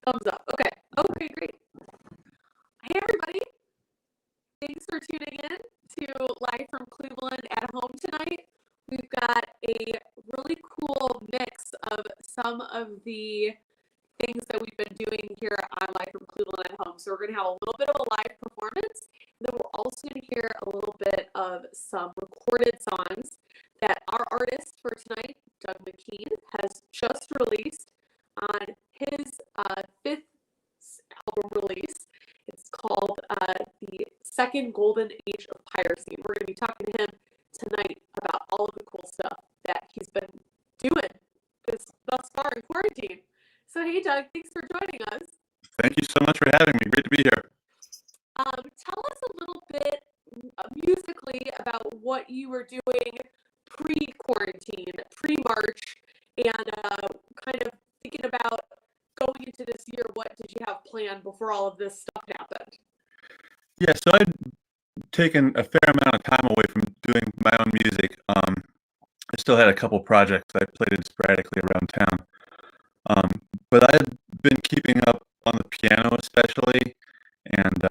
Thumbs up. Okay. Okay, great. Hey, everybody. Thanks for tuning in to Live from Cleveland at Home tonight. We've got a really cool mix of some of the things that we've been doing here on Live from Cleveland at Home. So we're going to have a little bit of a live performance, and then we're also going to hear a little bit of some recorded songs that our artist for tonight, Doug McKean, has just released on his fifth album release. It's called the Second Golden Age of Piracy. And we're going to be talking to him tonight about all of the cool stuff that he's been doing thus far in quarantine. So, hey, Doug, thanks for joining us. Thank you so much for having me. Great to be here. Tell us a little bit musically about what you were doing pre-quarantine, pre-March, and kind of thinking about going into this year. What did you have planned before all of this stuff happened? Yeah, so I'd taken a fair amount of time away from doing my own music. I still had a couple projects I played in sporadically around town. But I had been keeping up on the piano especially, and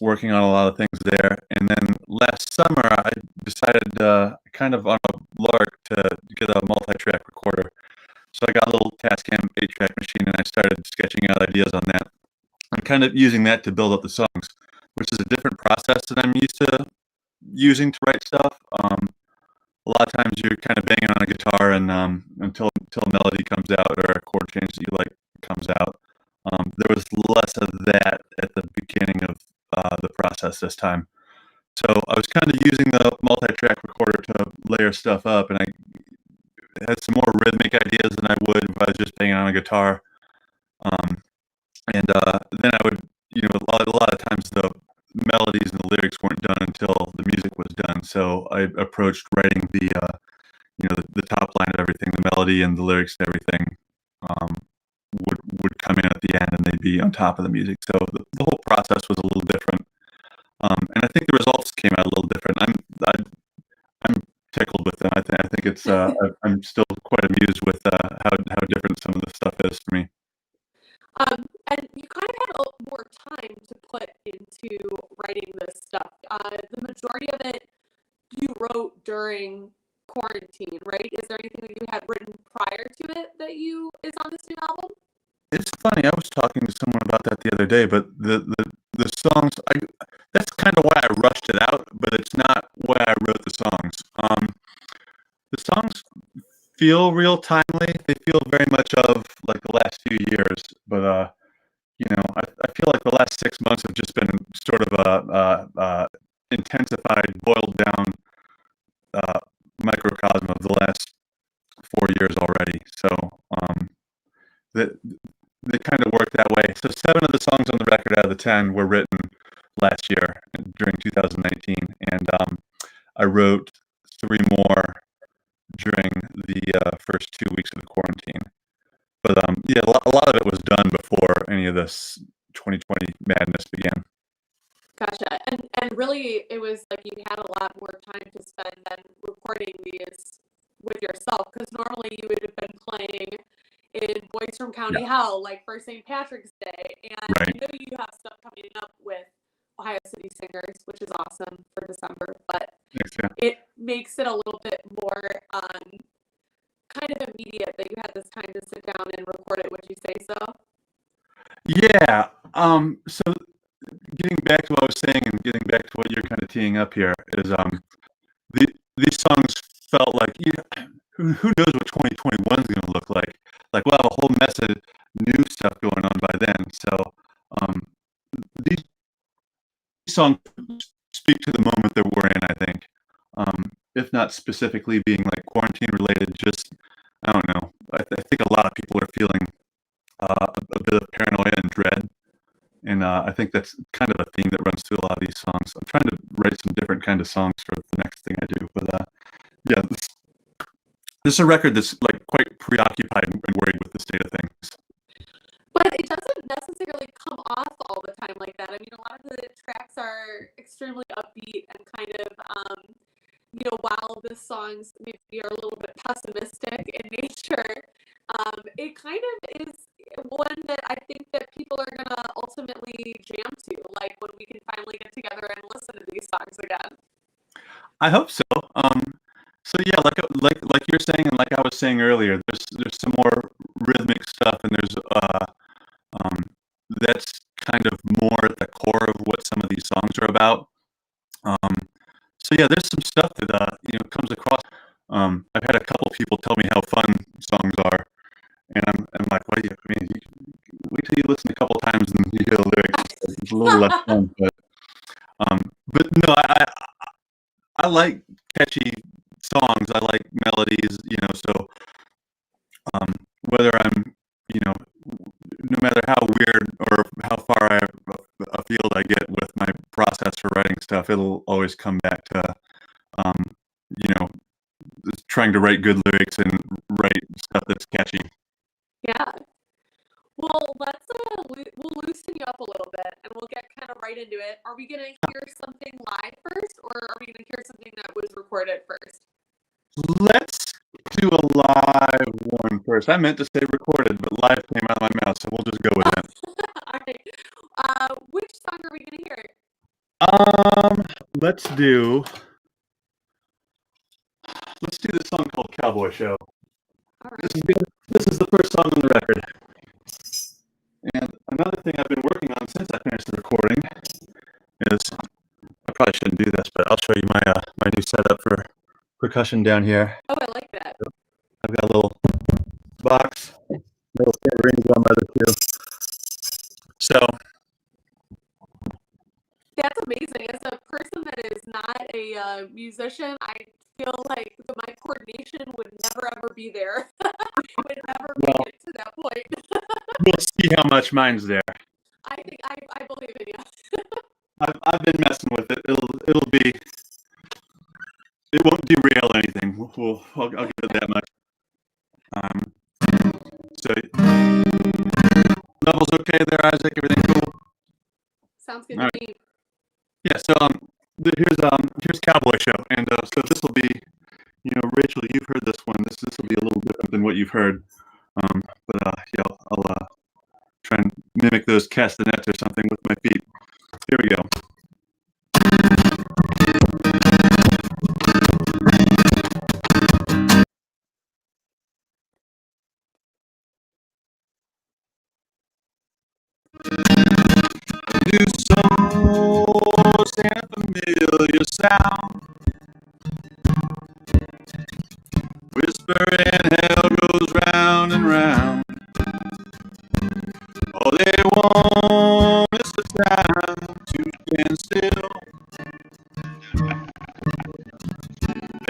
working on a lot of things there. And then last summer, I decided kind of on a lark to get a multi-track recorder. So I got a little Tascam 8-track machine, and I started sketching out ideas on that. I'm kind of using that to build up the songs, which is a different process than I'm used to using to write stuff. A lot of times you're kind of banging on a guitar, and until a melody comes out or a chord change that you like comes out. There was less of that at the beginning of the process this time. So I was kind of using the multi-track recorder to layer stuff up, and I had some more rhythmic ideas than I would if I was just banging on a guitar. And then I would, a lot of times the melodies and the lyrics weren't done until the music was done. So I approached writing the top line of everything, the melody and the lyrics and everything would come in at the end, and they'd be on top of the music. So the whole process was a little different. And I think the results came out a little different. I'm tickled with them. I think it's I'm still quite amused with how different some of the stuff is for me. And you kind of had more time to put into writing this stuff. The majority of it you wrote during quarantine, right? Is there anything that you had written prior to it that is on this new album? It's funny. I was talking to someone about that the other day, but the songs, that's kind of why I rushed it out, but it's not why I wrote the songs. The songs feel real timely. They feel very much of like the last few years, but I feel like the last 6 months have just been sort of a intensified, boiled down microcosm of the last 4 years already. So they kind of work that way. So 7 of the songs on the record out of the 10 were written last year during 2019, and I wrote 3 more during the first 2 weeks of the quarantine. But yeah, a lot of it was done before any of this 2020 madness began. Gotcha. And really, it was like you had a lot more time to spend than recording these with yourself, because normally you would have been playing in Boys from County Hell, like for St. Patrick's Day. And Right. I know you have stuff coming up with Ohio City Singers, which is awesome for December, but it makes it a little bit more kind of immediate that you had this time to sit down and record it. Would you say so? Yeah. So getting back to what I was saying and getting back to what you're kind of teeing up here is these songs felt like, who knows what 2021 is going to look like. Like, we'll have a whole mess of new stuff going on by then. So these songs speak to the moment that we're in, I think. If not specifically being like quarantine related, just, I don't know. I think a lot of people are feeling a bit of paranoia and dread. And I think that's kind of a theme that runs through a lot of these songs. I'm trying to write some different kind of songs for the next thing I do. But yeah, this is a record that's like quite preoccupied and worried with the state of things. But it doesn't necessarily come off all the time like that. I mean, a lot of the tracks are extremely upbeat and kind of, while the songs maybe are a little bit pessimistic in nature, it kind of is one that I think that people are gonna ultimately jam to, like when we can finally get together and listen to these songs again. I hope so. So yeah, like you're saying, and like I was saying earlier, there's some more rhythmic stuff, and there's that's kind of more at the core of what some of these songs are about. So yeah, there's some stuff that comes across. I've had a couple people tell me how fun songs are, and I'm like, what do you mean? Wait till you listen a couple times and you hear the lyrics. It's a little less fun, but no, I like catchy songs. I like melodies, so whether I'm, no matter how weird or how far afield I get with my process for writing stuff, it'll always come back to, trying to write good lyrics and write stuff that's catchy. Yeah. Well, we'll loosen you up a little bit, and we'll get kind of right into it. Are we gonna hear something live first, or are we gonna hear something that was recorded first? Let's do a live one first. I meant to say recorded, but live came out of my mouth, so we'll just go with that. All right. Which song are we gonna hear? Let's do this song called Cowboy Show. All right. This is the first song on the record. And another thing I've been working on since I finished the recording is, I probably shouldn't do this, but I'll show you my new setup for percussion down here. Oh, I like that. I've got a little box, little rings on my other two. So that's amazing. As a person that is not a musician, I feel like my coordination would never ever be there. Would never make it to that point. We'll see how much mine's there. I think I believe in you. I've been messing with it. It won't derail anything. I'll give it that much. So levels okay there, Isaac? Everything cool? Sounds good to me. Yeah. So here's Cowboy Show, and so this will be, Rachel, you've heard this one. This will be a little different than what you've heard. But yeah, I'll try and mimic those castanets or something with my feet. Here we go. New songs and familiar sound, whispering hell goes round and round. All they want is the time to stand still,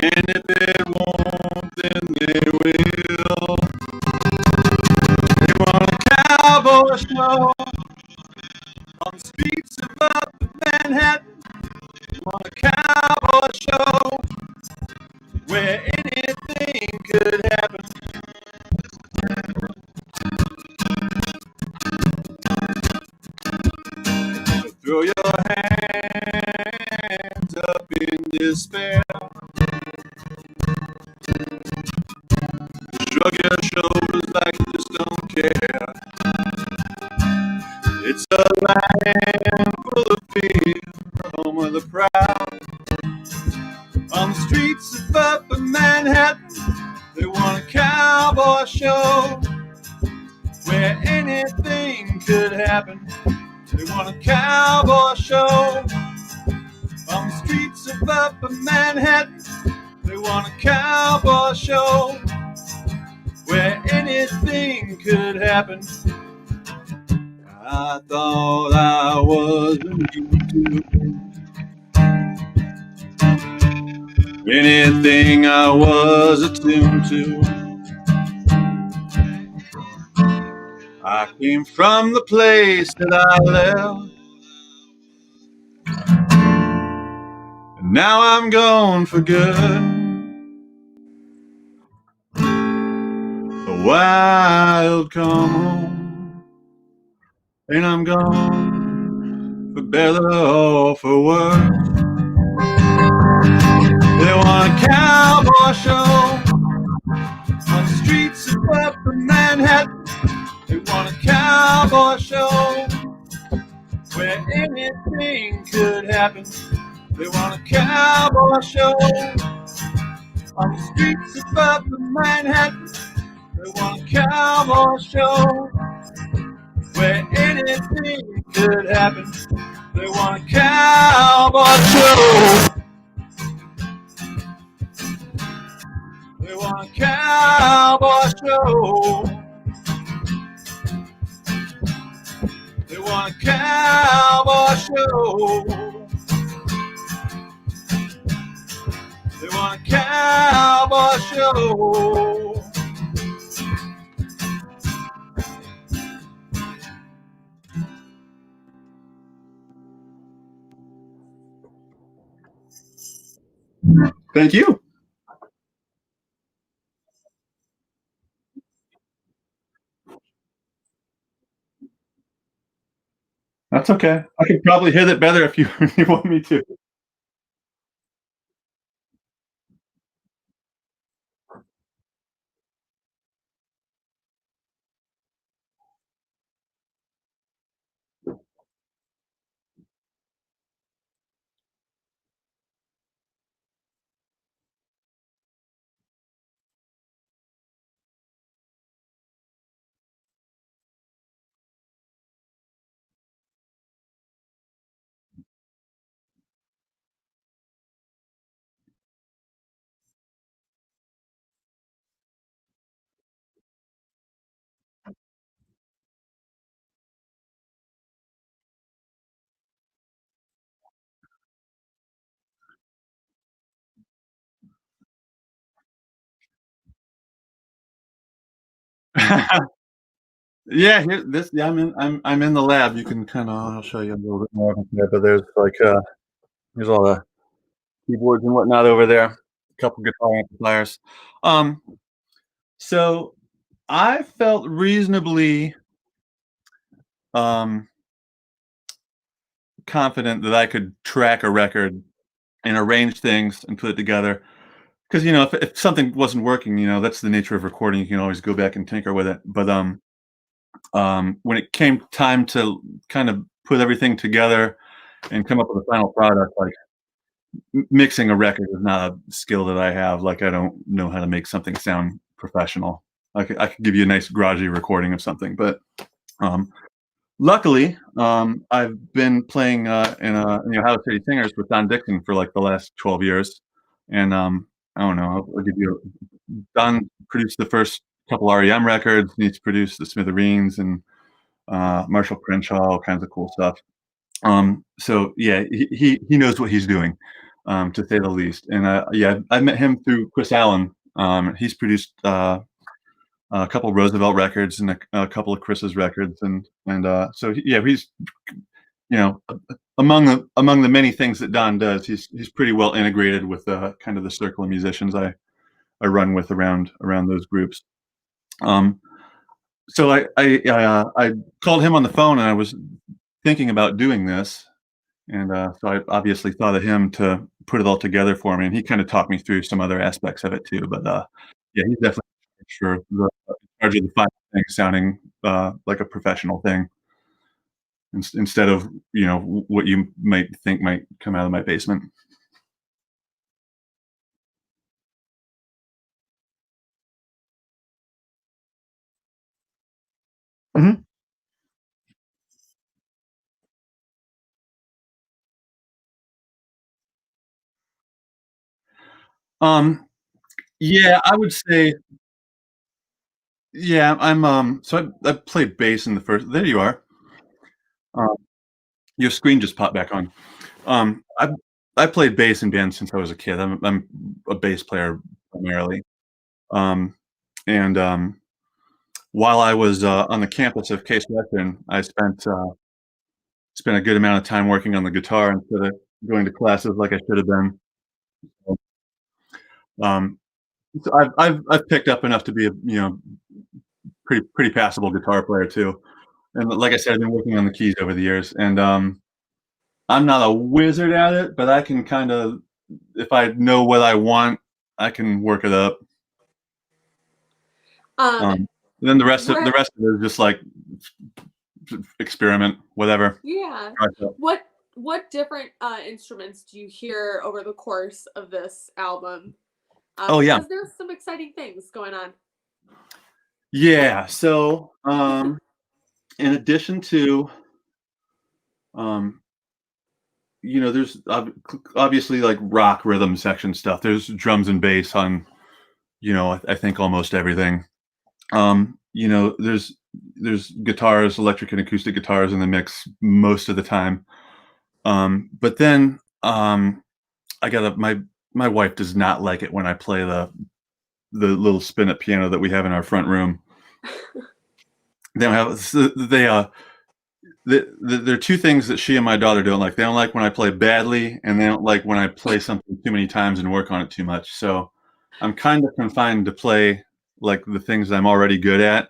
and if it won't, then they will. They want a cowboy show on the streets of Upper Manhattan. They want a cowboy show where anything could happen. So throw your hands up in despair. Shrug your shoulders like you just don't care. It's a land full of fear, home of the proud. On the streets of Upper Manhattan, they want a cowboy show where anything could happen. They want a cowboy show. On the streets of Upper Manhattan, they want a cowboy show where anything could happen. I thought I was immune to anything I was attuned to. I came from the place that I left, and now I'm gone for good. The wild come home, and I'm gone for better or for worse. They want a cowboy show on the streets of Upper Manhattan. They want a cowboy show where anything could happen. They want a cowboy show on the streets of upper Manhattan. They want a cowboy show where anything could happen. They want a cowboy show. They want a cowboy show. They want a cowboy show. They want a cowboy show. Thank you. That's okay. I could probably hit it better if you, you want me to. Yeah, here this yeah, I'm in the lab. You can kinda I'll show you a little bit more there, but there's like there's all the keyboards and whatnot over there, a couple guitar amplifiers. Um, so I felt reasonably um confident that I could track a record and arrange things and put it together. Because if something wasn't working, that's the nature of recording. You can always go back and tinker with it. But when it came time to kind of put everything together and come up with a final product, like mixing a record is not a skill that I have. Like I don't know how to make something sound professional. I could give you a nice garagey recording of something, but um, luckily, I've been playing in Ohio City Singers with Don Dixon for like the last 12 years, and I don't know. I'll give you. Don produced the first couple REM records. And he's produced the Smithereens and Marshall Crenshaw, all kinds of cool stuff. So yeah, he knows what he's doing, to say the least. And yeah, I met him through Chris Allen. He's produced a couple of Roosevelt records and a couple of Chris's records, and so yeah, he's you know among the many things that Don does, he's pretty well integrated with kind of the circle of musicians I run with around those groups. Um, so I called him on the phone and I was thinking about doing this, and so I obviously thought of him to put it all together for me, and he kind of talked me through some other aspects of it too. But yeah, he's definitely sure the in charge of the final thing sounding like a professional thing instead of what you might think might come out of my basement. Mhm. Um, yeah, I would say yeah. So I played bass in the first. There you are. Um, your screen just popped back on. I played bass in bands since I was a kid. I'm a bass player primarily. Um, and while I was on the campus of Case Western, I spent a good amount of time working on the guitar instead of going to classes like I should have been. Um, so I've picked up enough to be a pretty passable guitar player too. And like I said, I've been working on the keys over the years, and I'm not a wizard at it, but I can kind of, if I know what I want, I can work it up. Um, Um, And then the rest of Where, it is just like experiment, whatever. yeah. What different instruments do you hear over the course of this album? Oh yeah. Because there's some exciting things going on. Yeah. So in addition to there's obviously like rock rhythm section stuff. There's drums and bass on, I think almost everything. There's guitars, electric and acoustic guitars in the mix most of the time. But then I gotta my wife does not like it when I play the little spin up piano that we have in our front room. They don't have there are two things that she and my daughter don't like. They don't like when I play badly, and they don't like when I play something too many times and work on it too much. So I'm kind of confined to play like the things I'm already good at,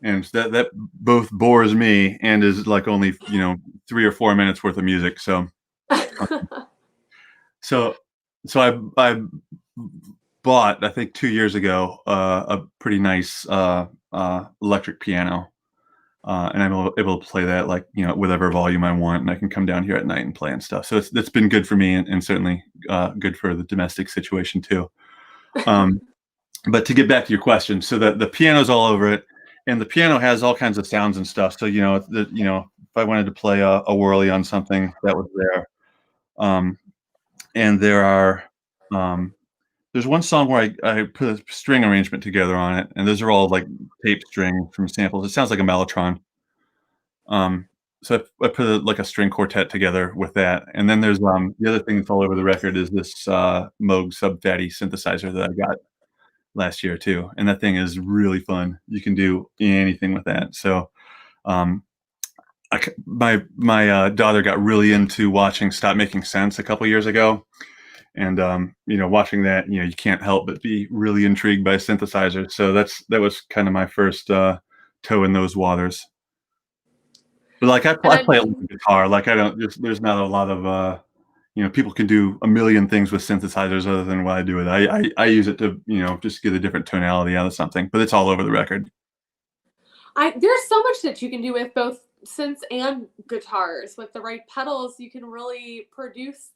and that both bores me and is like only 3 or 4 minutes worth of music. So I bought, I think 2 years ago, a pretty nice electric piano. And I'm able to play that like whatever volume I want, and I can come down here at night and play and stuff. So that's been good for me, and certainly good for the domestic situation too. But to get back to your question, so the piano's all over it, and the piano has all kinds of sounds and stuff. So if I wanted to play a whirly on something, that was there. And there's one song where I put a string arrangement together on it, and those are all like tape string from samples. It sounds like a mellotron. So I put like a string quartet together with that, and then there's the other thing that's all over the record is this Moog Sub Fatty synthesizer that I got last year too, and that thing is really fun. You can do anything with that. So um, my daughter got really into watching Stop Making Sense a couple years ago, and watching that, you can't help but be really intrigued by synthesizers. So that was kind of my first toe in those waters. But like I play a little guitar. Like I don't. There's not a lot of people can do a million things with synthesizers other than what I do with it. I use it to just get a different tonality out of something. But it's all over the record. There's so much that you can do with both synths and guitars. With the right pedals, you can really produce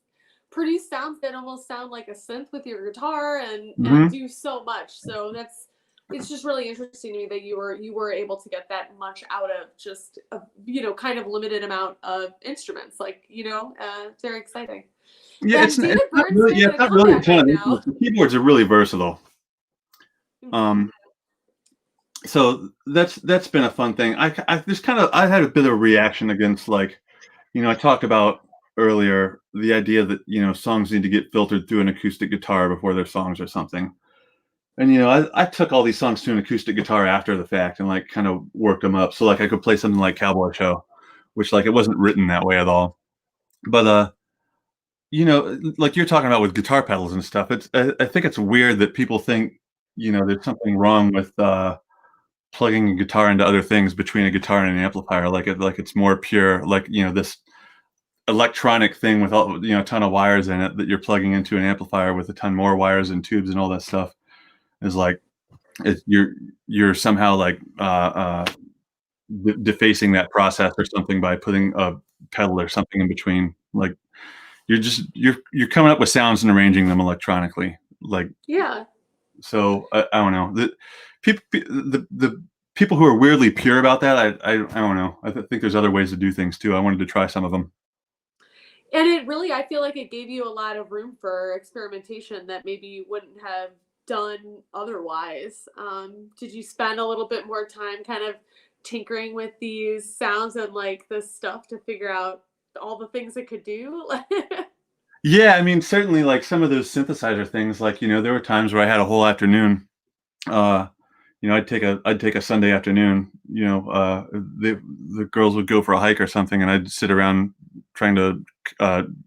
sounds that almost sound like a synth with your guitar, and do so much. So it's just really interesting to me that you were able to get that much out of just a kind of limited amount of instruments. Like very exciting. Yeah, it's not really a ton of instruments. The keyboards are really versatile. So that's been a fun thing. I had a bit of a reaction against, like, I talked about earlier the idea that songs need to get filtered through an acoustic guitar before they're songs or something. And I took all these songs to an acoustic guitar after the fact and like kind of worked them up so like I could play something like Cowboy Show, which like it wasn't written that way at all. But like you're talking about with guitar pedals and stuff, I think it's weird that people think there's something wrong with plugging a guitar into other things between a guitar and an amplifier, like it's more pure, like this electronic thing with all a ton of wires in it that you're plugging into an amplifier with a ton more wires and tubes and all that stuff is like you're somehow like defacing that process or something by putting a pedal or something in between. Like you're coming up with sounds and arranging them electronically. Like So I don't know. The people who are weirdly pure about that, I don't know. I think there's other ways to do things too. I wanted to try some of them. And I feel like it gave you a lot of room for experimentation that maybe you wouldn't have done otherwise. Did you spend a little bit more time kind of tinkering with these sounds and like this stuff to figure out all the things it could do? Yeah, I mean, certainly like some of those synthesizer things, like, there were times where I had a whole afternoon. I'd take a Sunday afternoon, the girls would go for a hike or something, and I'd sit around trying to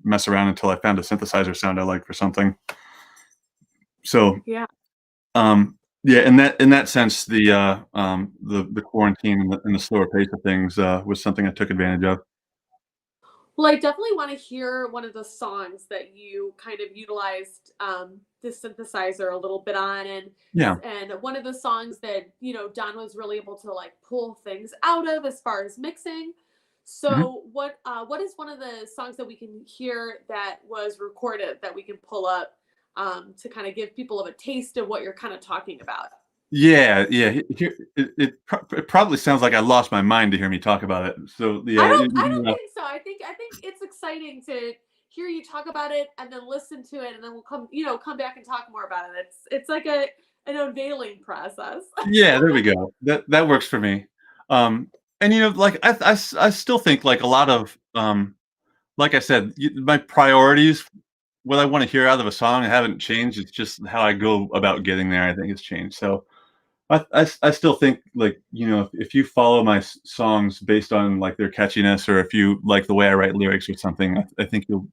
mess around until I found a synthesizer sound I liked for something. So yeah, in that sense, the quarantine and the slower pace of things was something I took advantage of. well, I definitely want to hear one of the songs that you kind of utilized the synthesizer a little bit on, and one of the songs that, you know, Don was really able to like pull things out of as far as mixing. So what is one of the songs that we can hear that was recorded that we can pull up to kind of give people a taste of what you're kind of talking about? Yeah. It probably sounds like I lost my mind to hear me talk about it. So yeah, I don't think so. I think it's exciting to hear you talk about it and then listen to it, and then we'll come back and talk more about it. It's like an unveiling process. Yeah, there we go. That works for me. And you know, like I still think like a lot of like I said, my priorities, what I want to hear out of a song, haven't changed. It's just how I go about getting there. I think it's changed. So I still think, like, you know, if you follow my songs based on like their catchiness, or if you like the way I write lyrics or something, I think you'll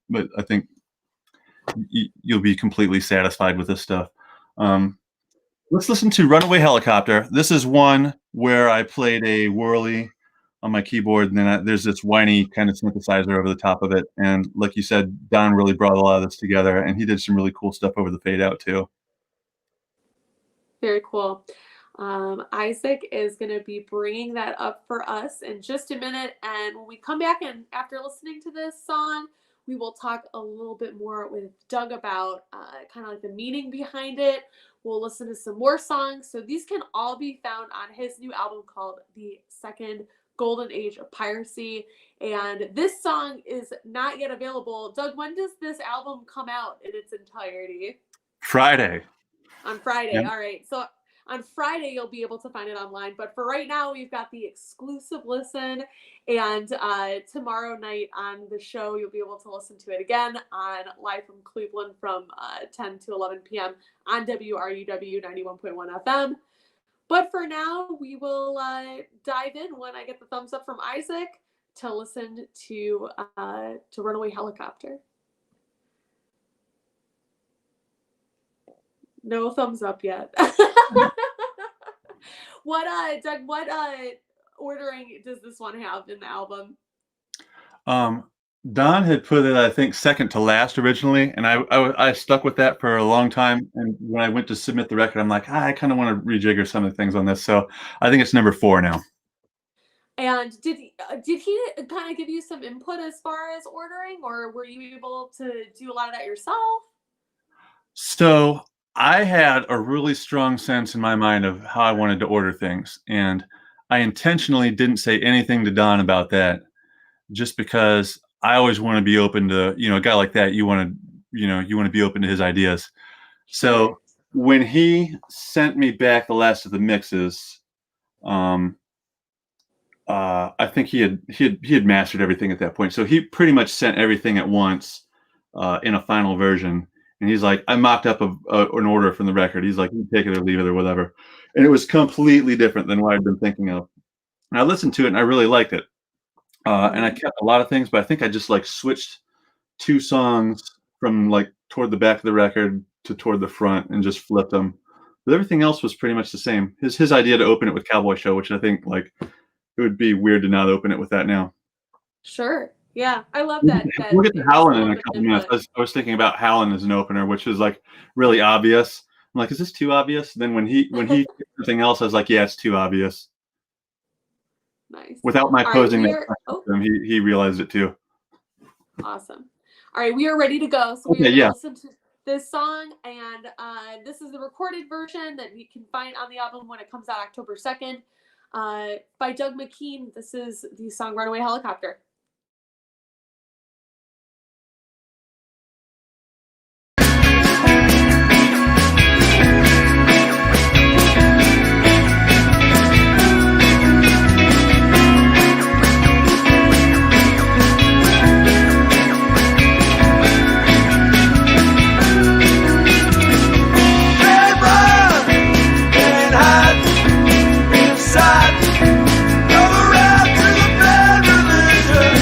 be completely satisfied with this stuff. Let's listen to Runaway Helicopter. This is one where I played a whirly on my keyboard, and then there's this whiny kind of synthesizer over the top of it. And like you said, Don really brought a lot of this together, and he did some really cool stuff over the fade out too. Very cool. Isaac is going to be bringing that up for us in just a minute. And when we come back and after listening to this song, we will talk a little bit more with Doug about kind of like the meaning behind it. We'll listen to some more songs. So these can all be found on his new album called The Second Golden Age of Piracy. And this song is not yet available. Doug, when does this album come out in its entirety? Friday. On Friday. Yep. All right. So on Friday, you'll be able to find it online. But for right now, we've got the exclusive listen. And tomorrow night on the show, you'll be able to listen to it again on Live from Cleveland from 10 to 11 p.m. on WRUW 91.1 FM. But for now, we will dive in when I get the thumbs up from Isaac to listen to Runaway Helicopter. No thumbs up yet. Doug, what ordering does this one have in the album? Don had put it, I think, second to last originally, and I stuck with that for a long time. And when I went to submit the record, I'm like, I kind of want to rejigger some of the things on this. So I think it's number 4 now. And did he kind of give you some input as far as ordering, or were you able to do a lot of that yourself? So I had a really strong sense in my mind of how I wanted to order things, and I intentionally didn't say anything to Don about that, just because I always want to be open to, you know, a guy like that. You want to be open to his ideas. So when he sent me back the last of the mixes, I think he had mastered everything at that point. So he pretty much sent everything at once in a final version. And he's like, I mocked up an order from the record. He's like, you take it or leave it or whatever. And it was completely different than what I'd been thinking of. And I listened to it and I really liked it. And I kept a lot of things, but I think I just like switched 2 songs from like toward the back of the record to toward the front and just flipped them. But everything else was pretty much the same. His idea to open it with Cowboy Show, which I think like it would be weird to not open it with that now. Sure. Yeah, I love that. We'll get to Howlin' in a couple minutes. I was thinking about Howlin' as an opener, which is like really obvious. I'm like, is this too obvious? Then when he did something else, I was like, yeah, it's too obvious. Nice. Without my posing he realized it too. Awesome. All right, we are ready to go. So we are going to listen to this song, and this is the recorded version that you can find on the album when it comes out October 2nd by Doug McKean. This is the song Runaway Helicopter. Inside, go around to the bad religion.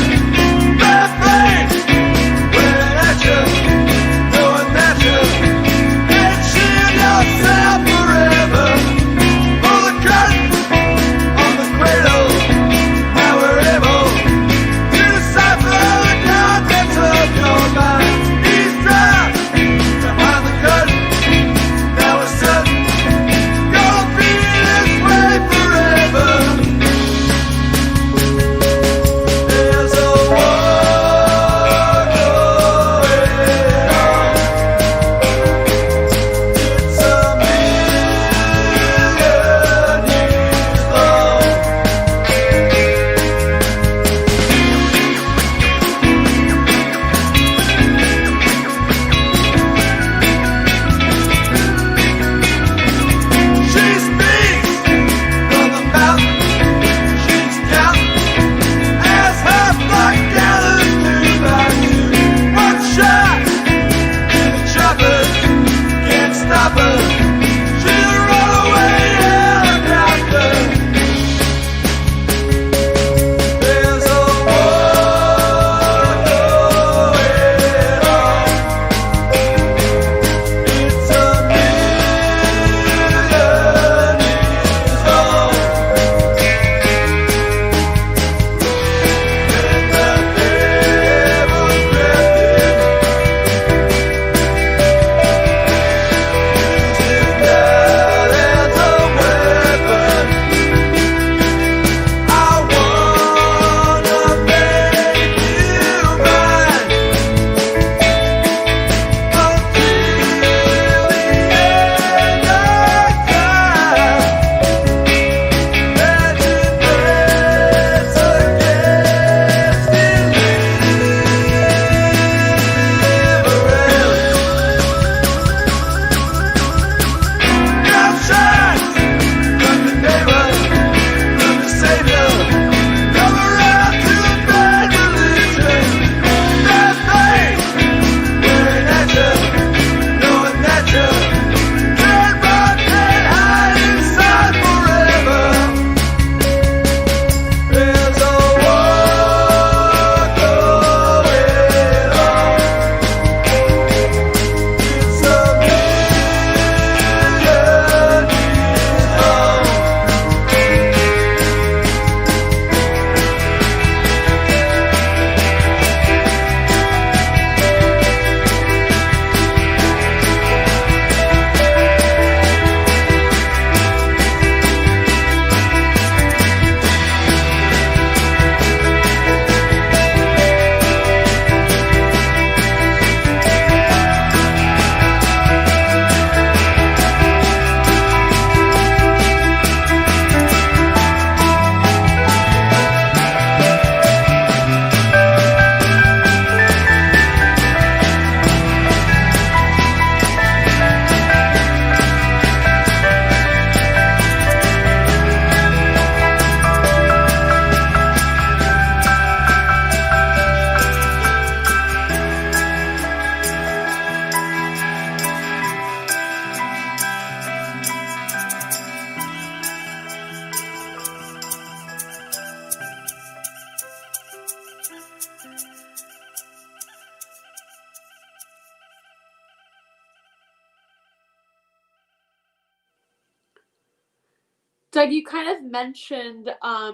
Doug, you kind of mentioned, I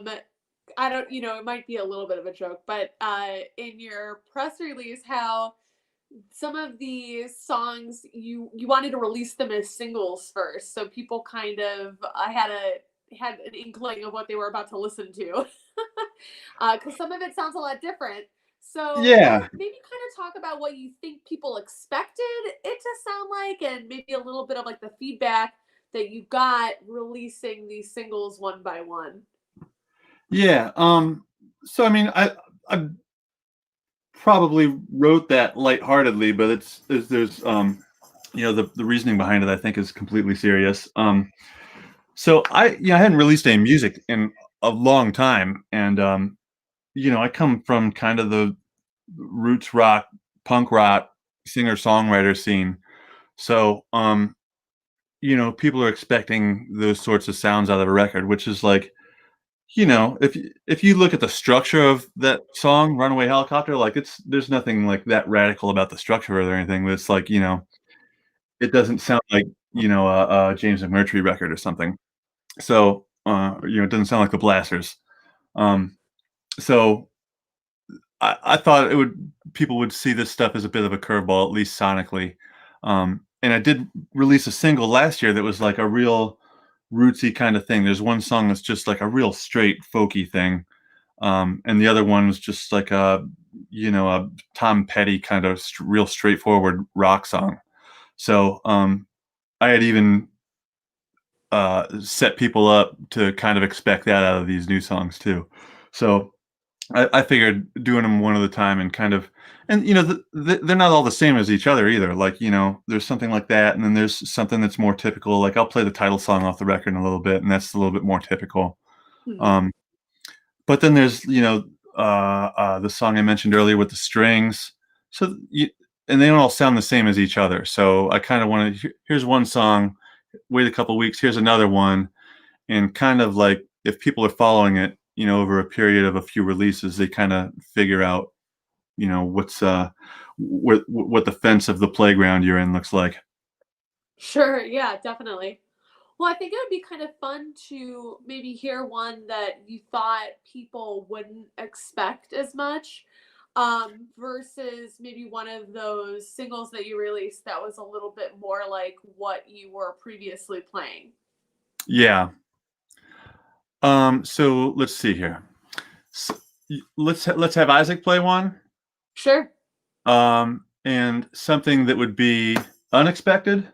don't, it might be a little bit of a joke, but in your press release, how some of these songs you wanted to release them as singles first, so people kind of had an inkling of what they were about to listen to, because some of it sounds a lot different. So Yeah. maybe kind of talk about what you think people expected it to sound like, and maybe a little bit of like the feedback that you got releasing these singles one by one. Yeah. So I mean, I probably wrote that lightheartedly, but there's the reasoning behind it I think is completely serious. So I hadn't released any music in a long time, and I come from kind of the roots rock, punk rock, singer songwriter scene. So people are expecting those sorts of sounds out of a record, which is like, if you look at the structure of that song, "Runaway Helicopter," like there's nothing like that radical about the structure or anything, but it's like, it doesn't sound like, a James McMurtry record or something. So, it doesn't sound like the Blasters. Um, so I thought people would see this stuff as a bit of a curveball, at least sonically. And I did release a single last year that was like a real rootsy kind of thing. There's one song that's just like a real straight folky thing. And the other one was just like a Tom Petty kind of real straightforward rock song. So I had even set people up to kind of expect that out of these new songs too. So I figured doing them one at a time and kind of, and they're not all the same as each other either. Like, there's something like that, and then there's something that's more typical. Like I'll play the title song off the record in a little bit, and that's a little bit more typical. Hmm. Um, but then there's the song I mentioned earlier with the strings. So and they don't all sound the same as each other. So I kind of wanted, here's one song, wait a couple weeks, here's another one, and kind of like if people are following it, over a period of a few releases, they kind of figure out, what's what the fence of the playground you're in looks like. Sure, yeah, definitely. Well, I think it would be kind of fun to maybe hear one that you thought people wouldn't expect as much, versus maybe one of those singles that you released that was a little bit more like what you were previously playing. Yeah. So let's see here. So, let's have Isaac play one. Sure. And something that would be unexpected.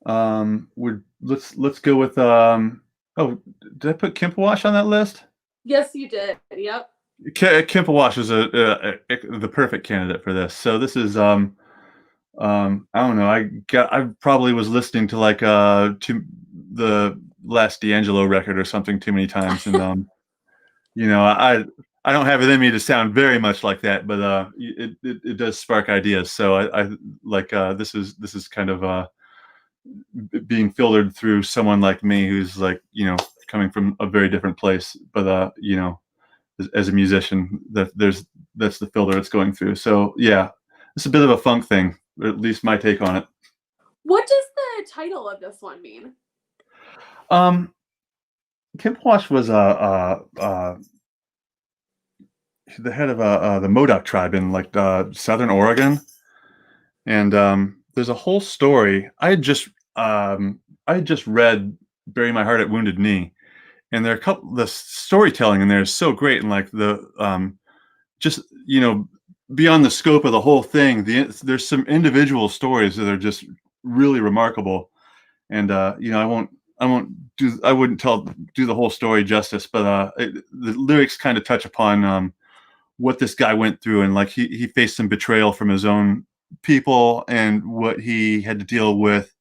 Would let's go with oh, did I put Kimpawash on that list? Yes, you did. Yep. Kimpawash is the perfect candidate for this. So this is I don't know. I probably was listening to like to the last D'Angelo record or something too many times, and I don't have it in me to sound very much like that, but it does spark ideas. So I like this is kind of being filtered through someone like me who's like coming from a very different place, but as a musician, that's the filter it's going through. So yeah, it's a bit of a funk thing, or at least my take on it. What does the title of this one mean? Um, Kimpawash was the head of the Modoc tribe in like southern Oregon, and there's a whole story. I had just read "Bury My Heart at Wounded Knee," and there are a couple. The storytelling in there is so great, and like the just beyond the scope of the whole thing, there's some individual stories that are just really remarkable. And I wouldn't do the whole story justice, but the lyrics kind of touch upon what this guy went through, and like he faced some betrayal from his own people and what he had to deal with.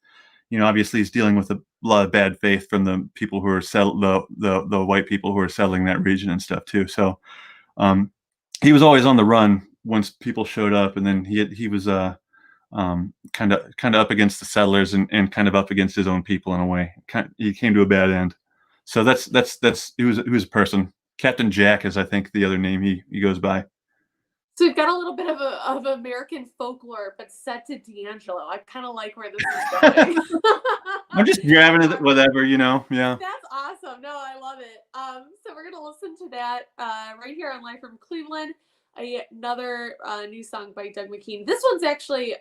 Obviously he's dealing with a lot of bad faith from the people who are the white people who are settling that region and stuff too. So he was always on the run once people showed up, and then he was kind of up against the settlers, and kind of up against his own people in a way. He came to a bad end. So that's he was a person. Captain Jack is, I think, the other name he goes by. So we've got a little bit of American folklore, but set to D'Angelo. I kind of like where this is going. I'm just grabbing it, whatever, yeah. That's awesome. No, I love it. So we're gonna listen to that right here on Live from Cleveland. Another new song by Doug McKean. This one's actually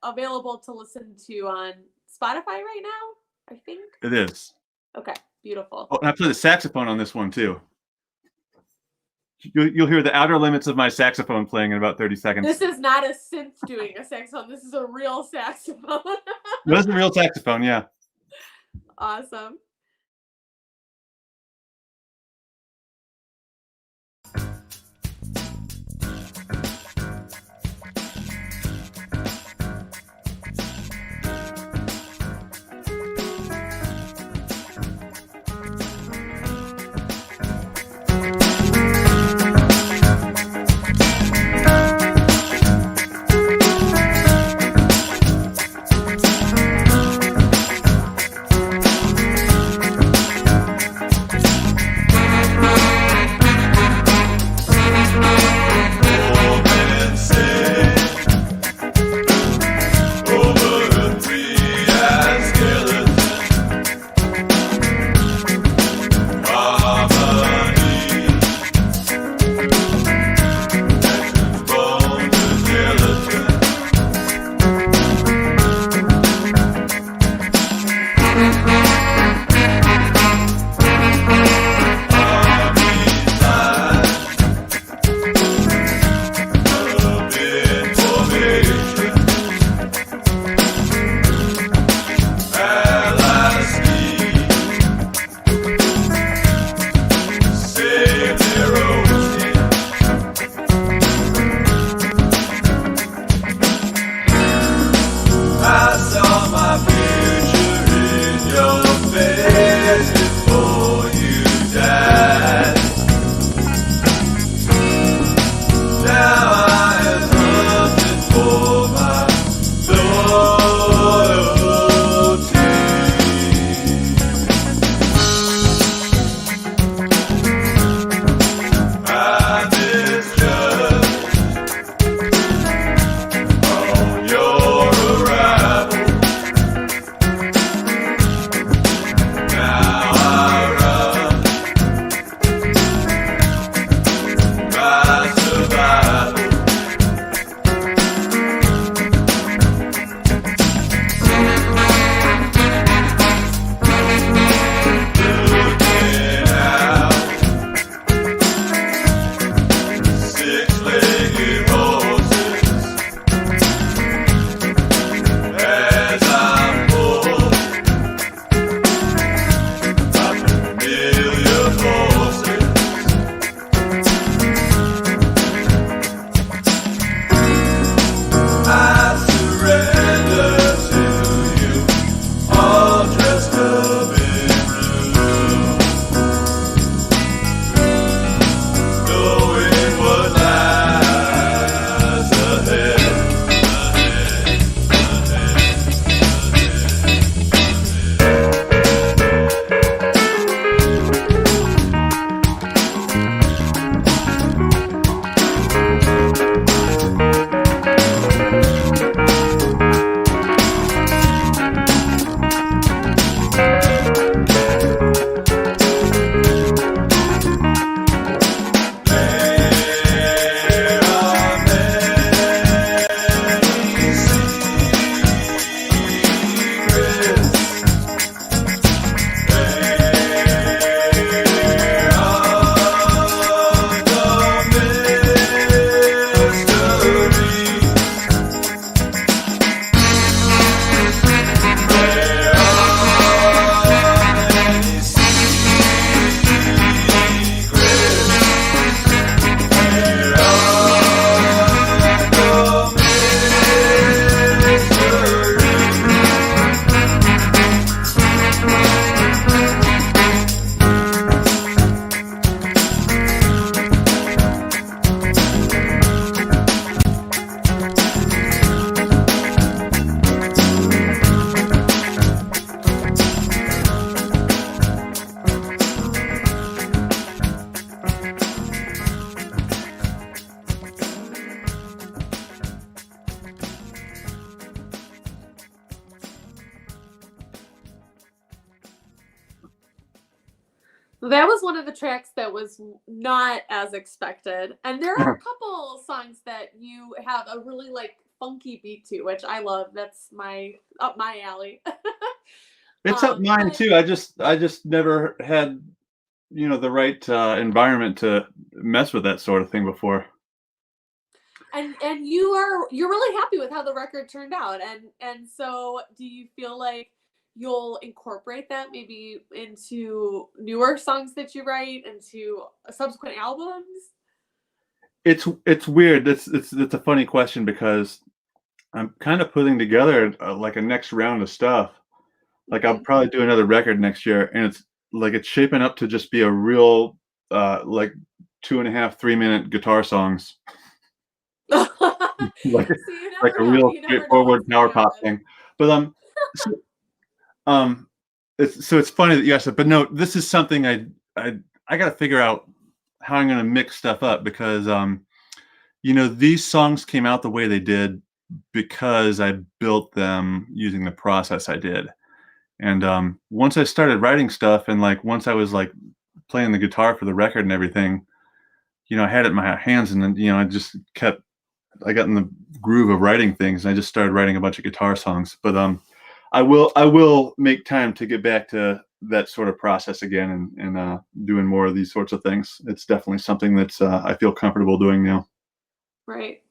available to listen to on Spotify right now, I think. It is. Okay, beautiful. Oh, and I play the saxophone on this one too. You'll hear the outer limits of my saxophone playing in about 30 seconds. This is not a synth doing a saxophone. This is a real saxophone. This is a real saxophone, yeah. Awesome. That was one of the tracks that was not as expected. And there are a couple songs that you have a really like funky beat to, which I love. That's up my alley. It's up mine But too. I just never had, the right environment to mess with that sort of thing before. and you're really happy with how the record turned out. And so do you feel like you'll incorporate that maybe into newer songs that you write, into subsequent albums? It's weird. It's a funny question because I'm kind of putting together like a next round of stuff. Like I'll probably do another record next year, and it's shaping up to just be a real like 2.5, 3 minute guitar songs. like So you like never a know. real You never know straightforward what's gonna power pop happen. thing. But it's funny that you asked that. But no, this is something I got to figure out how I'm going to mix stuff up because these songs came out the way they did because I built them using the process I did. And once I started writing stuff, and like once I was like playing the guitar for the record and everything, I had it in my hands, and then I got in the groove of writing things, and I just started writing a bunch of guitar songs. But I will make time to get back to that sort of process again, and doing more of these sorts of things. It's definitely something that's I feel comfortable doing now. Right.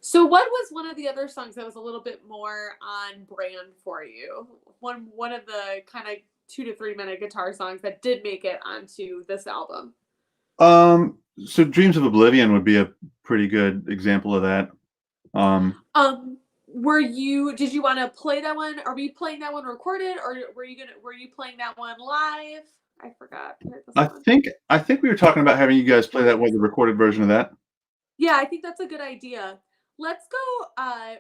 So what was one of the other songs that was a little bit more on brand for you? One of the kind of 2 to 3 minute guitar songs that did make it onto this album. So Dreams of Oblivion would be a pretty good example of that. Did you want to play that one? Are we playing that one recorded, or were you playing that one live? I forgot. I think we were talking about having you guys play that with the recorded version of that. Yeah, I think that's a good idea. Let's go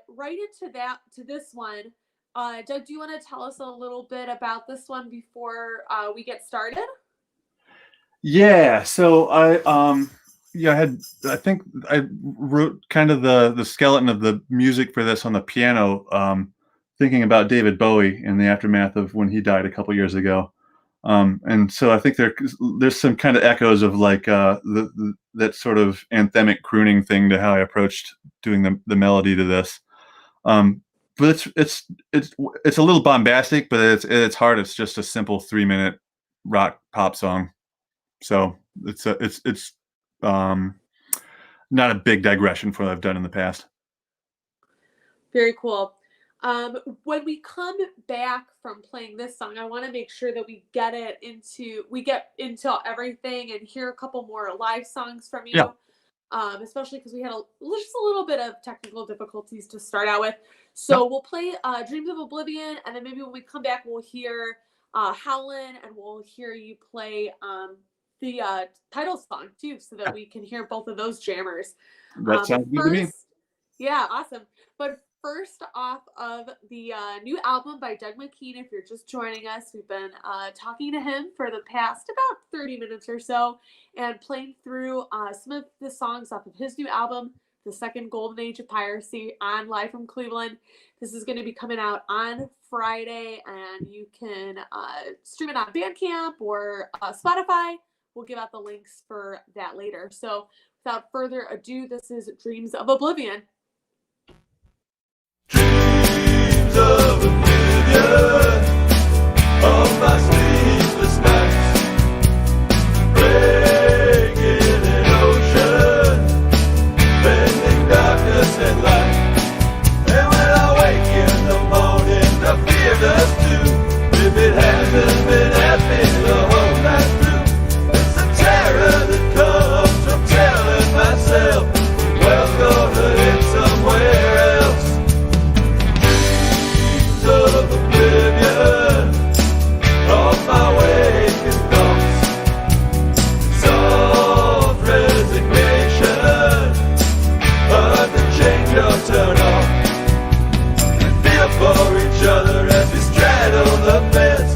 right to this one. Doug, do you want to tell us a little bit about this one before we get started? Yeah. So I think I wrote kind of the skeleton of the music for this on the piano, thinking about David Bowie in the aftermath of when he died a couple years ago. And so I think there's some kind of echoes of like that sort of anthemic crooning thing to how I approached doing the melody to this. But it's a little bombastic, but it's hard. It's just a simple 3-minute rock pop song. So it's not a big digression from what I've done in the past. Very cool. When we come back from playing this song, I want to make sure that we get into everything and hear a couple more live songs from you. Yeah. Especially because we had just a little bit of technical difficulties to start out with. So We'll play Dreams of Oblivion, and then maybe when we come back, we'll hear Howlin', and we'll hear you play the title song too, so that we can hear both of those jammers. That sounds good to me. Yeah, awesome. But first off of the new album by Doug McKean, if you're just joining us, we've been talking to him for the past about 30 minutes or so and playing through some of the songs off of his new album, The Second Age of Piracy, on Live from Cleveland. This is going to be coming out on Friday, and you can stream it on Bandcamp or Spotify. We'll give out the links for that later. So without further ado, this is Dreams of Oblivion. Dreams of oblivion of my sleepless nights, breaking an ocean, bending darkness and light. And when I wake in the morning, the fear does too. If it hasn't been happy the whole night through, it's the terror that comes from telling myself the world's gonna end somewhere else. Of oblivion of my waking thoughts, soft resignation of the change or turn off. We feel for each other as we straddle the fence,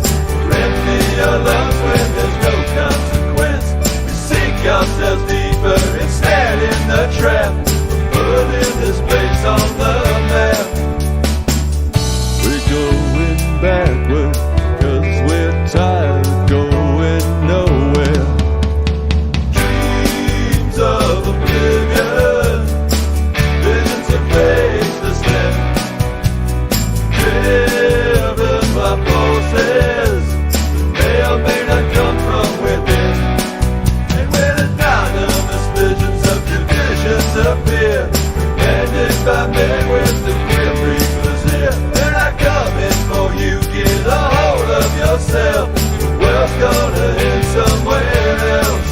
yourself. The world's gonna end somewhere else.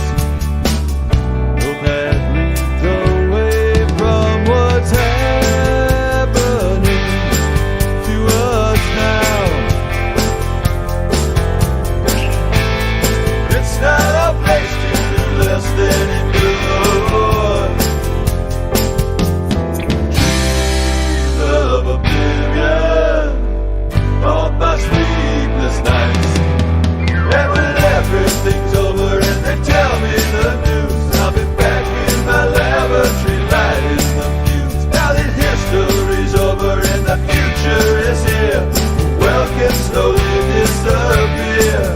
No path leads away from what's happening to us now. It's not a place to do less than endure. Dreams of oblivion haunt my sleepless nights. And when everything's over and they tell me the news, I'll be back in my lavatory lighting the fuse. Now that history's over and the future is here, the world can slowly disappear.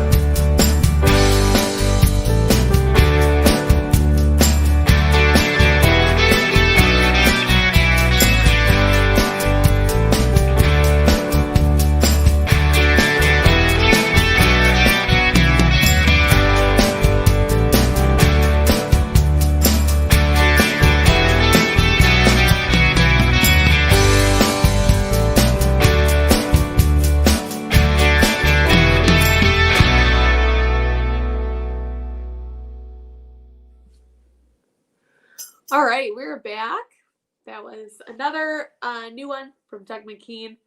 All right, we're back. That was another new one from Doug McKean.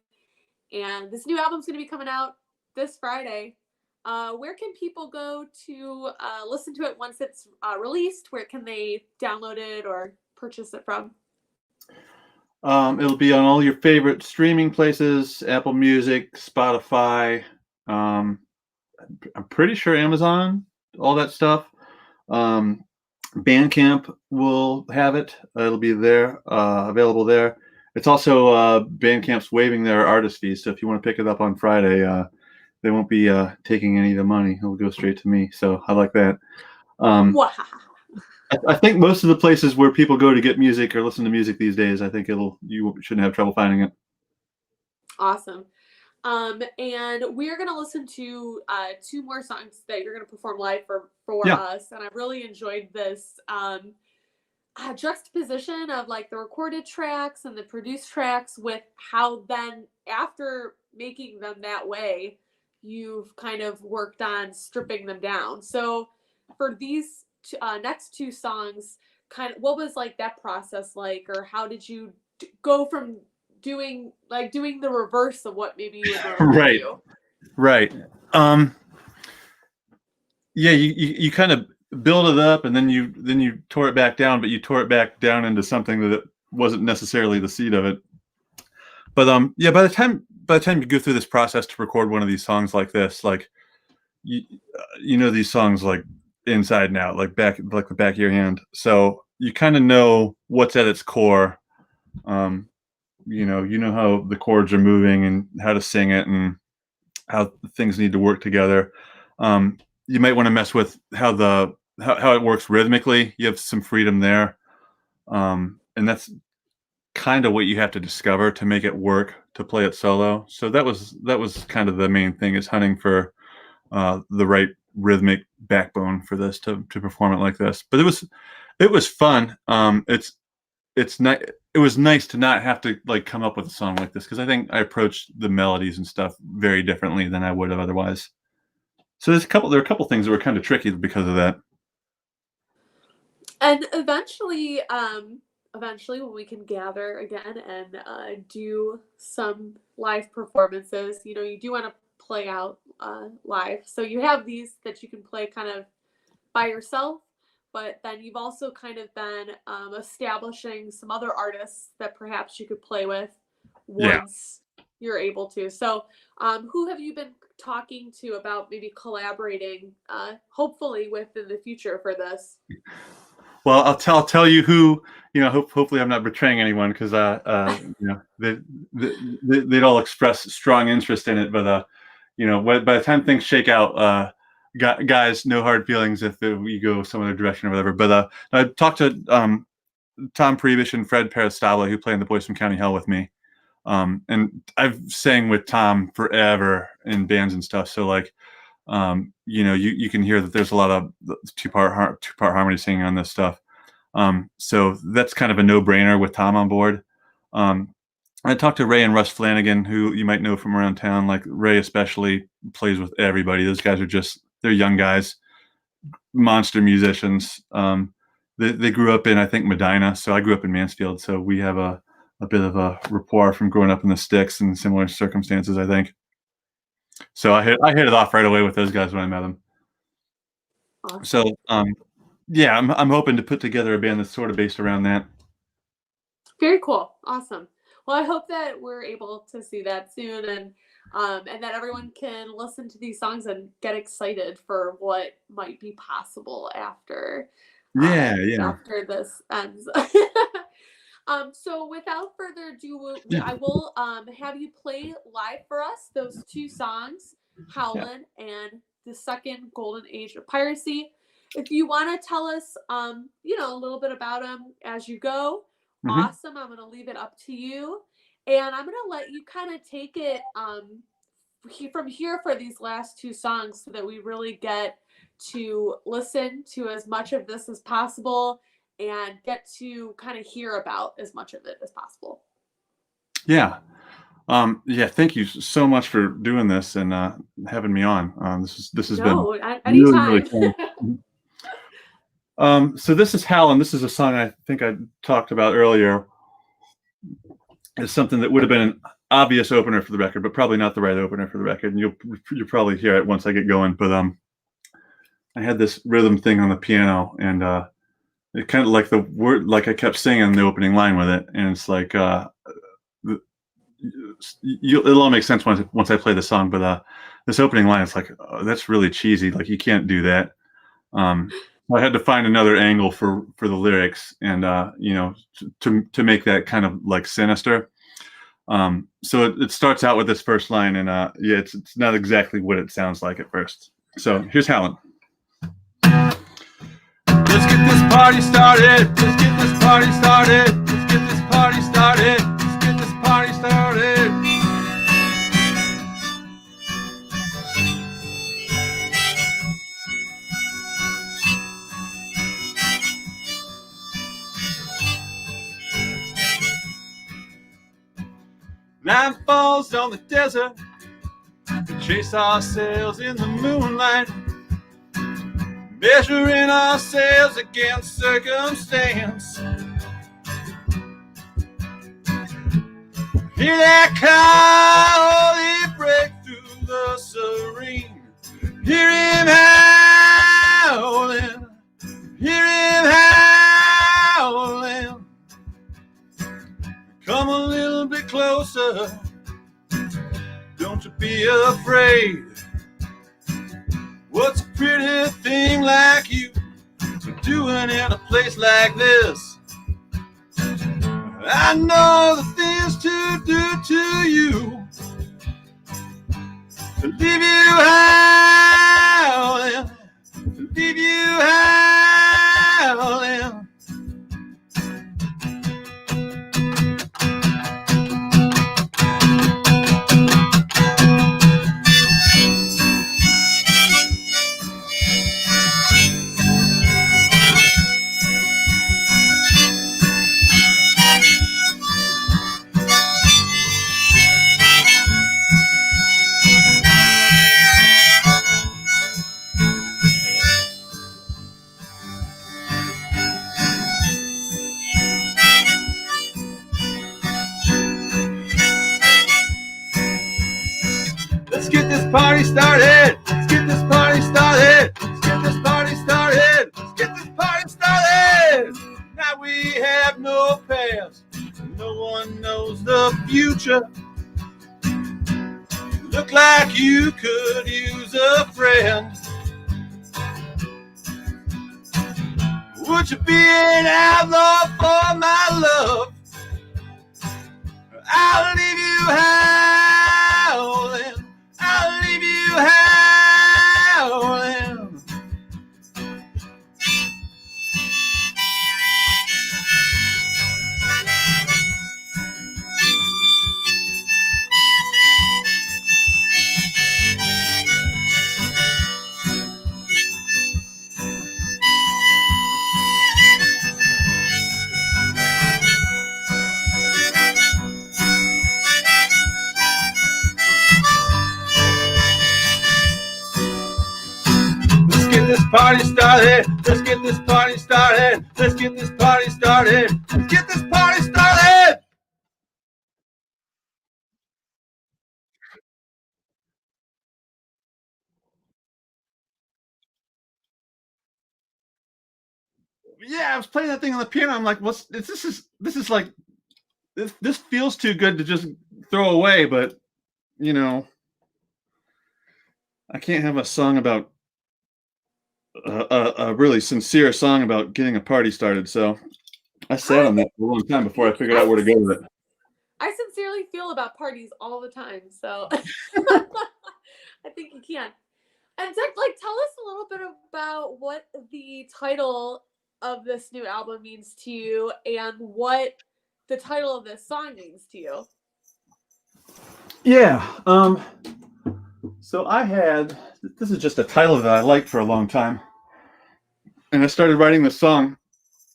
And this new album's going to be coming out this Friday. Where can people go to listen to it once it's released? Where can they download it or purchase it from? It'll be on all your favorite streaming places, Apple Music, Spotify. I'm pretty sure Amazon, all that stuff. Bandcamp will have it. It'll be there, available there. It's also Bandcamp's waiving their artist fees, so if you want to pick it up on Friday, they won't be taking any of the money. It'll go straight to me, so I like that. Wow. I think most of the places where people go to get music or listen to music these days, I think you shouldn't have trouble finding it. Awesome. And we're going to listen to 2 more songs that you're going to perform live for us. And I really enjoyed this juxtaposition of like the recorded tracks and the produced tracks with how then after making them that way, you've kind of worked on stripping them down. So for these next 2 songs, kind of what was like that process like, or how did you go from doing the reverse of what maybe you would normally do? Right. Yeah, you kind of build it up and then you tore it back down, but you tore it back down into something that wasn't necessarily the seed of it. But yeah, by the time you go through this process to record one of these songs like this, like you know these songs like inside and out, like the back of your hand. So you kind of know what's at its core. You know how the chords are moving and how to sing it and how things need to work together. You might want to mess with how it works rhythmically. You have some freedom there. And that's kind of what you have to discover to make it work, to play it solo. So that was kind of the main thing, is hunting for the right rhythmic backbone for this to perform it like this. But it was fun. It was nice to not have to like come up with a song like this, because I think I approached the melodies and stuff very differently than I would have otherwise. So there are a couple things that were kind of tricky because of that. And eventually when we can gather again and do some live performances, you do want to play out live. So you have these that you can play kind of by yourself, but then you've also kind of been establishing some other artists that perhaps you could play with once you're able to. So who have you been talking to about maybe collaborating, hopefully with in the future for this? Well, I'll tell you who, hopefully I'm not betraying anyone, because they'd all express strong interest in it. But by the time things shake out, guys, no hard feelings if we go some other direction or whatever. But I talked to Tom Prebish and Fred Parastabla, who play in the Boys from County Hell with me. And I've sang with Tom forever in bands and stuff. So like, you can hear that there's a lot of two-part harmony singing on this stuff. So that's kind of a no-brainer with Tom on board. I talked to Ray and Russ Flanagan, who you might know from around town. Like Ray especially plays with everybody. Those guys are they're young guys, monster musicians. They grew up in, I think, Medina. So I grew up in Mansfield. So we have a bit of a rapport from growing up in the sticks in similar circumstances, I think. So I hit it off right away with those guys when I met them. Awesome. So yeah, I'm hoping to put together a band that's sort of based around that. Very cool. Awesome. Well, I hope that we're able to see that soon, and that everyone can listen to these songs and get excited for what might be possible after after this ends. So without further ado, I will have you play live for us those two songs, Howlin' and the Second Golden Age of Piracy. If you want to tell us, a little bit about them as you go, awesome. I'm going to leave it up to you, and I'm going to let you kind of take it from here for these last two songs, so that we really get to listen to as much of this as possible and get to kind of hear about as much of it as possible. Yeah. Thank you so much for doing this and having me on. This has been really fun. So this is Howlin'. This is a song I think I talked about earlier. It's something that would have been an obvious opener for the record, but probably not the right opener for the record. And you'll probably hear it once I get going. But I had this rhythm thing on the piano, and it kind of like the word, like I kept singing the opening line with it, and it's like it'll all make sense once I play the song. But this opening line, it's like, oh, that's really cheesy. Like, you can't do that. I had to find another angle for the lyrics, and to make that kind of like sinister. So it starts out with this first line, and it's not exactly what it sounds like at first. So here's Howlin'. Let's get this party started. Let's get this party started. Let's get this party started. Let's get this party started. Night falls on the desert. We chase ourselves in the moonlight, measuring ourselves against circumstance. Hear that call, break through the serene. Hear him howling, hear him howling. Come a little bit closer, don't you be afraid. What's a pretty thing like you doing in a place like this? I know the things to do to you, to leave you howling, to leave you howling. Let's get this party started. Let's get this party started. Let's get this party started. Let's get this party started. Now we have no past. No one knows the future. Look like you could use a friend. Would you be an outlaw for my love? I'll leave you howling. I'll leave you howling. this party started. Let's get this party started. Let's get this party started. Let's get this party started. Yeah, I was playing that thing on the piano. I'm like, this is like this feels too good to just throw away, but you know, I can't have a song about a really sincere song about getting a party started. So I sat on that for a long time before I figured out where to go with it. I sincerely feel about parties all the time, so I think you can. And Zach, like, tell us a little bit about what the title of this new album means to you and what the title of this song means to you. Yeah. So this is just a title that I liked for a long time. And I started writing this song,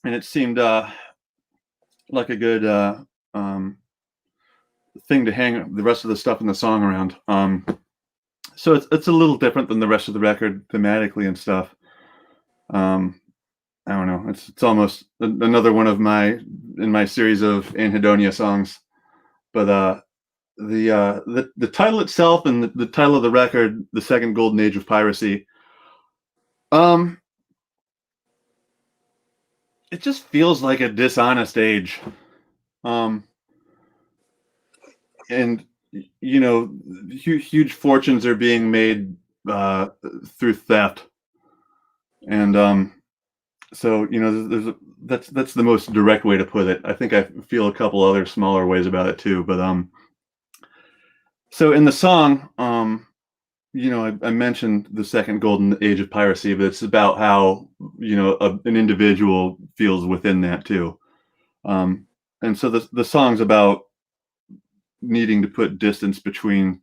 and it seemed like a good thing to hang the rest of the stuff in the song around. So it's a little different than the rest of the record thematically and stuff. I don't know. It's almost another one of in my series of Anhedonia songs. But the title itself and the title of the record, The Second Golden Age of Piracy, it just feels like a dishonest age. And you know, huge fortunes are being made through theft. And so, you know, that's the most direct way to put it. I think I feel a couple other smaller ways about it too. But so in the song, you know, I mentioned the second golden age of piracy, but it's about how, you know, an individual feels within that too. And so the song's about needing to put distance between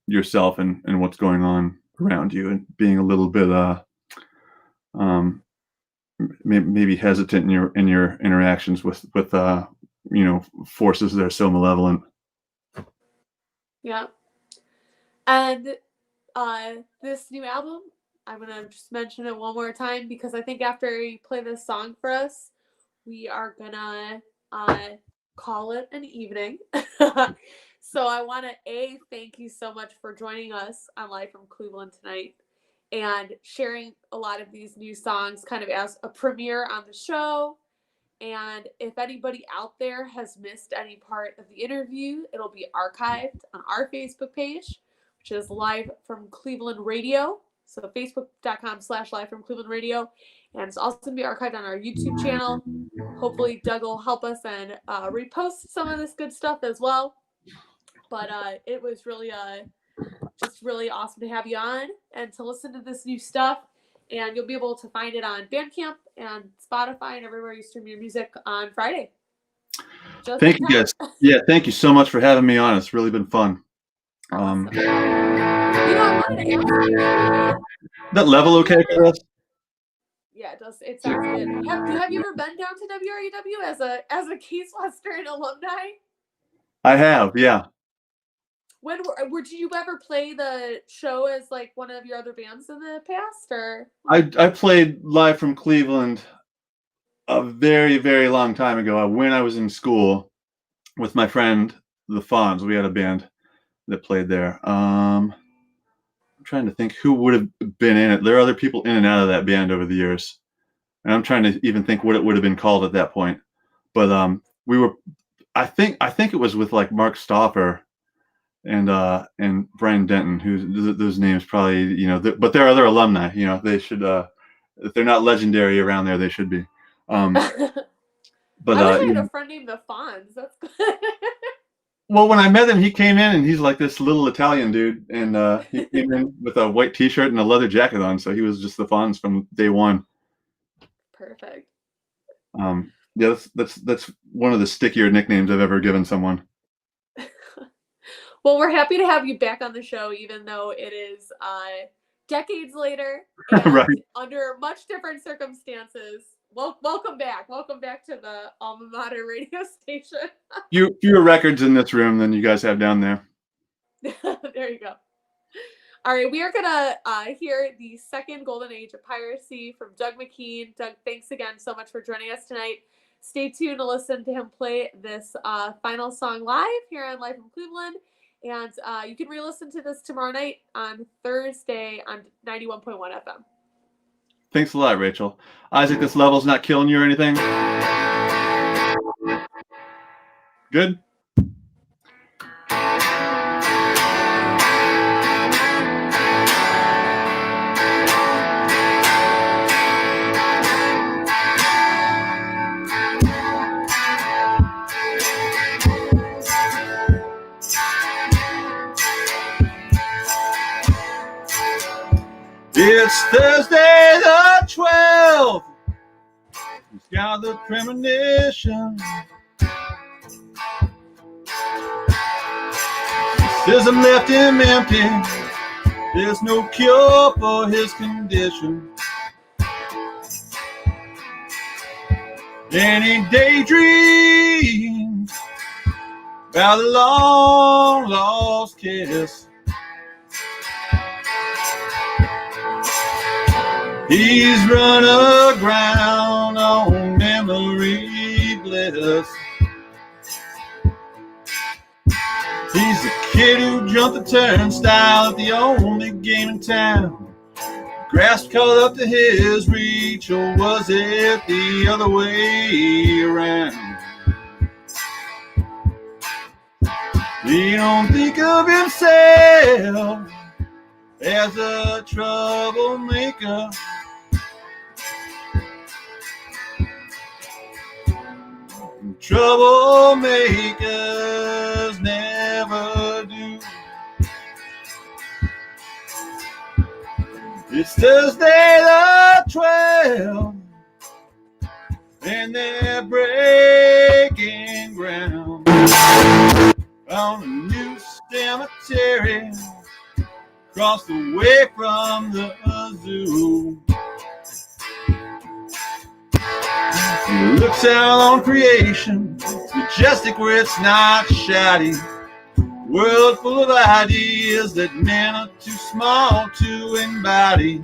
yourself and what's going on around you, and being a little bit maybe hesitant in your interactions with you know, forces that are so malevolent. Yeah. And this new album, I'm gonna just mention it one more time because I think after you play this song for us, we are gonna call it an evening. So I want to thank you so much for joining us on Live from Cleveland tonight and sharing a lot of these new songs kind of as a premiere on the show. And if anybody out there has missed any part of the interview, it'll be archived on our Facebook page, which is Live from Cleveland Radio. So facebook.com/Live from Cleveland Radio. And it's also going to be archived on our YouTube channel. Hopefully Doug will help us and repost some of this good stuff as well. But it was really just really awesome to have you on and to listen to this new stuff. And you'll be able to find it on Bandcamp and Spotify and everywhere you stream your music on Friday. Thank you, guys. Yeah, thank you so much for having me on. It's really been fun. Awesome. You know, I wanted to ask you. That level okay for us? Yeah, it does. It sounds good. Have you ever been down to WRUW as a Keys Western alumni? I have, yeah. When did you ever play the show as like one of your other bands in the past, or? I played Live from Cleveland a very, very long time ago when I was in school with my friend the Fonz. We had a band that played there. I'm trying to think who would have been in it. There are other people in and out of that band over the years, and I'm trying to even think what it would have been called at that point. But we were, I think it was with like Mark Stauffer and Brian Denton, who those names probably, you know, but they're other alumni. You know, they should, if they're not legendary around there, they should be. But I wish I had a friend named the Fonz. That's good. Well, when I met him, he came in and he's like this little Italian dude, and he came in with a white T-shirt and a leather jacket on, so he was just the Fonz from day one. Perfect. Yeah, that's one of the stickier nicknames I've ever given someone. Well, we're happy to have you back on the show, even though it is decades later and right, under much different circumstances. Well, welcome back. Welcome back to the alma mater radio station. Fewer records in this room than you guys have down there. There you go. All right, we are gonna hear the second Golden Age of Piracy from Doug McKean. Doug, thanks again so much for joining us tonight. Stay tuned to listen to him play this final song live here on Live from Cleveland. And you can re-listen to this tomorrow night on Thursday on 91.1 FM. Thanks a lot, Rachel. Isaac, this level's not killing you or anything? Good? It's Thursday the 12th. He's got the premonition. System left him empty. There's no cure for his condition. And he daydreams about the long lost kiss. He's run aground on memory bliss. He's the kid who jumped the turnstile at the only game in town. Grass caught up to his reach, or was it the other way around? He don't think of himself as a troublemaker. Troublemakers never do. It's Thursday the 12th, and they're breaking ground on a new cemetery across the way from the zoo. Looks out on creation, it's majestic where it's not shoddy. World full of ideas that men are too small to embody.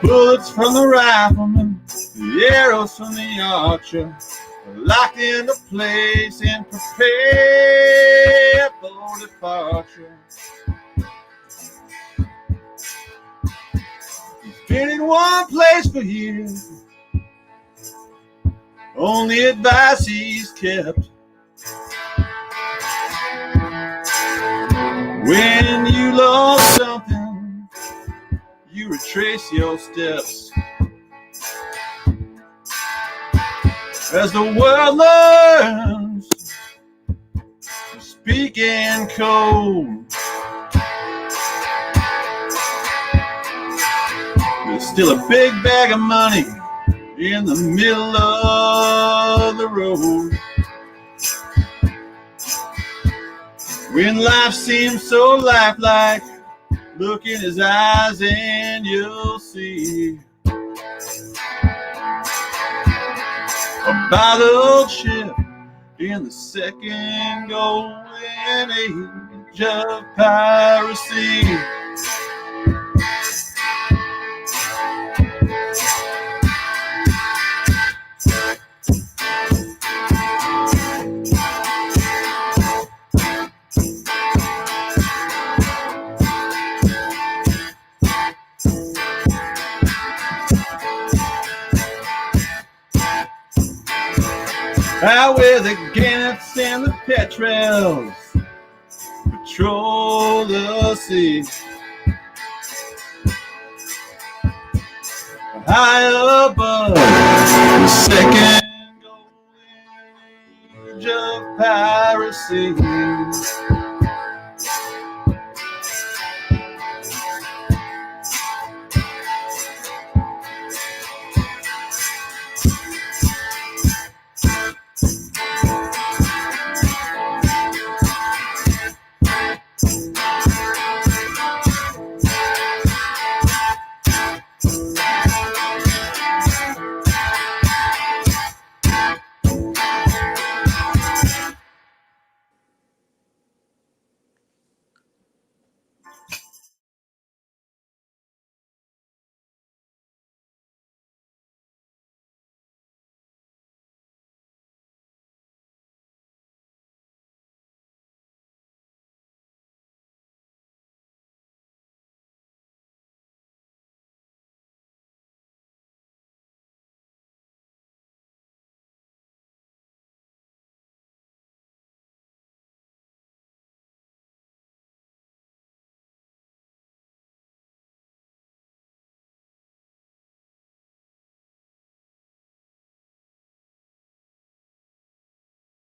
Bullets from the rifleman, the arrows from the archer, are locked into place and prepared for departure. He's been in one place for years, only advice he's kept. When you lost something, you retrace your steps. As the world learns to speak in code, there's still a big bag of money in the middle of the road. When life seems so lifelike, look in his eyes and you'll see a battled ship in the second golden age of piracy. Out where the gannets and the petrels patrol the sea. high above the second age of piracy.